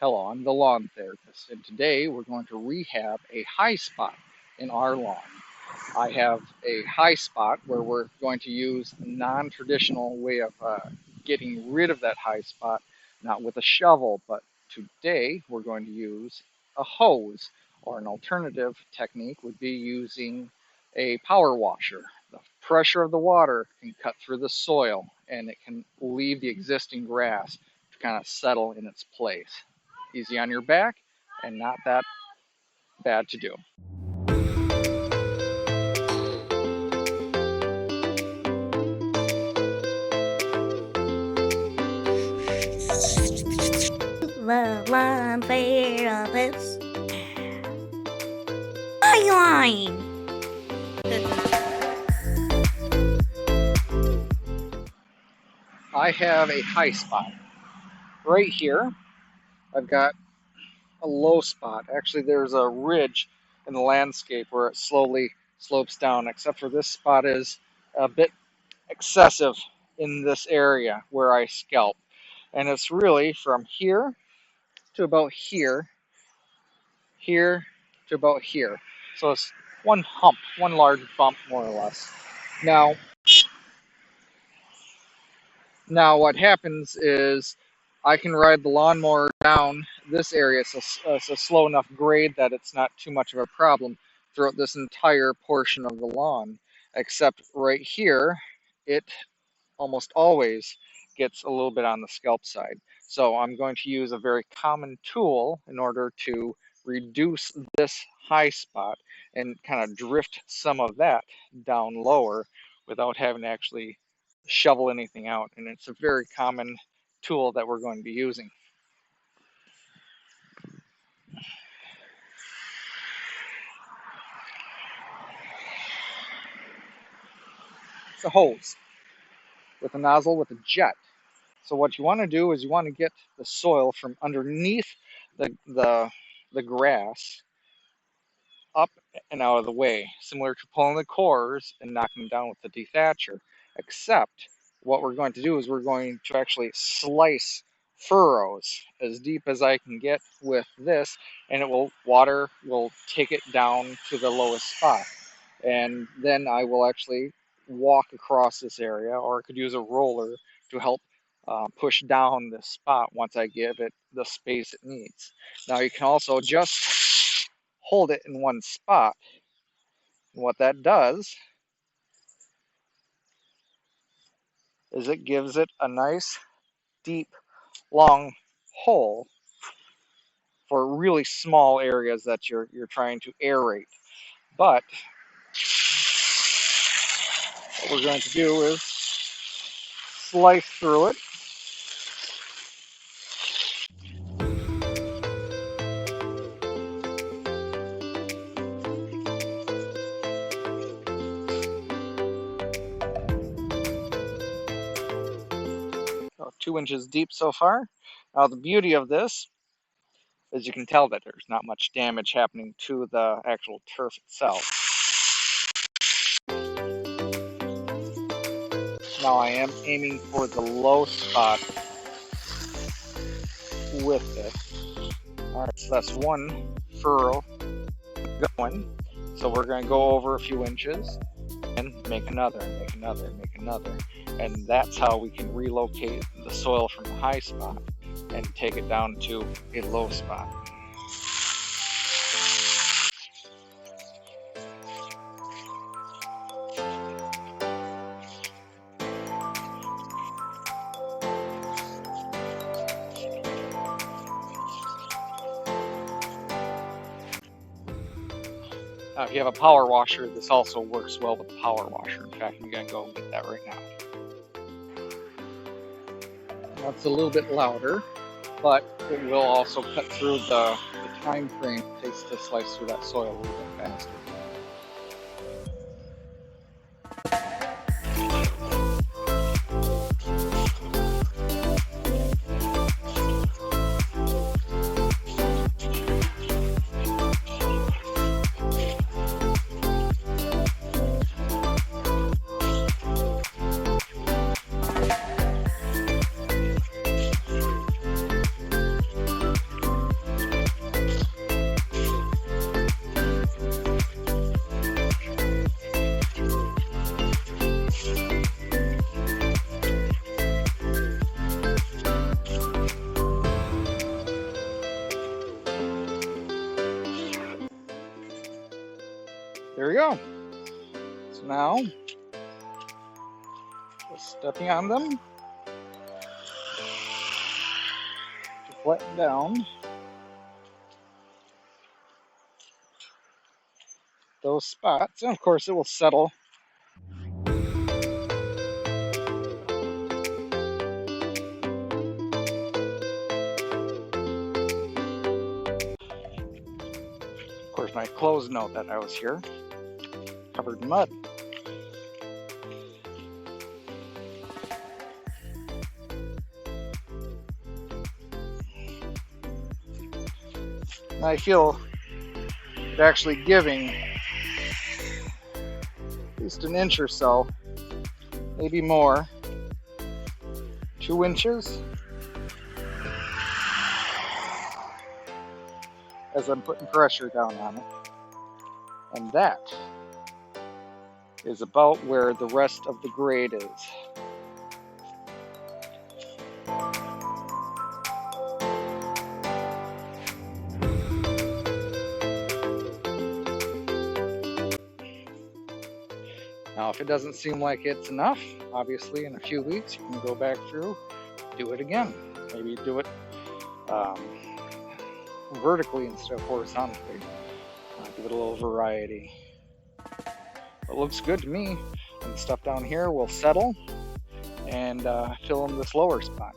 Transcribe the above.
Hello, I'm the lawn therapist, and today we're going to rehab a high spot in our lawn. I have a high spot where we're going to use a non-traditional way of getting rid of that high spot, not with a shovel, but today we're going to use a hose, or an alternative technique would be using a power washer. The pressure of the water can cut through the soil and it can leave the existing grass to kind of settle in its place. Easy on your back and not that bad to do. The lawn therapist. Line. I have a high spot. Right here, I've got a low spot. Actually, there's a ridge in the landscape where it slowly slopes down, except for this spot is a bit excessive in this area where I scalp. And it's really from here to about here, here to about here. So it's one hump, one large bump more or less. Now what happens is I can ride the lawnmower down this area. It's a slow enough grade that it's not too much of a problem throughout this entire portion of the lawn, except right here, it almost always gets a little bit on the scalp side. So I'm going to use a very common tool in order to reduce this high spot and kind of drift some of that down lower without having to actually shovel anything out. And it's a very common tool that we're going to be using. It's a hose with a nozzle with a jet. So what you want to do is you want to get the soil from underneath the grass up and out of the way, similar to pulling the cores and knocking them down with the dethatcher. Except what we're going to do is we're going to actually slice furrows as deep as I can get with this, and water will take it down to the lowest spot. And then I will actually walk across this area, or I could use a roller to help push down this spot once I give it the space it needs. Now you can also just hold it in one spot. And what that does is it gives it a nice, deep, long hole for really small areas that you're trying to aerate. But what we're going to do is slice through it. So 2 inches deep so far. Now the beauty of this is you can tell that there's not much damage happening to the actual turf itself. Now I am aiming for the low spot with this. Alright, so that's one furrow going. So we're going to go over a few inches and make another, make another, make another. And that's how we can relocate the soil from the high spot and take it down to a low spot. Now, if you have a power washer, this also works well with the power washer. In fact, I'm going to go and get that right now. That's a little bit louder, but it will also cut through the time frame it takes to slice through that soil a little bit faster. There you go. So now, just stepping on them to flatten down those spots, and of course it will settle. Of course, my clothes note that I was here, covered in mud. And I feel it actually giving at least an inch or so, maybe more, 2 inches, as I'm putting pressure down on it. And that is about where the rest of the grade is. Now, if it doesn't seem like it's enough, obviously in a few weeks you can go back through, do it again. Maybe do it vertically instead of horizontally. Give it a little variety. It looks good to me. And the stuff down here will settle and fill in this lower spot.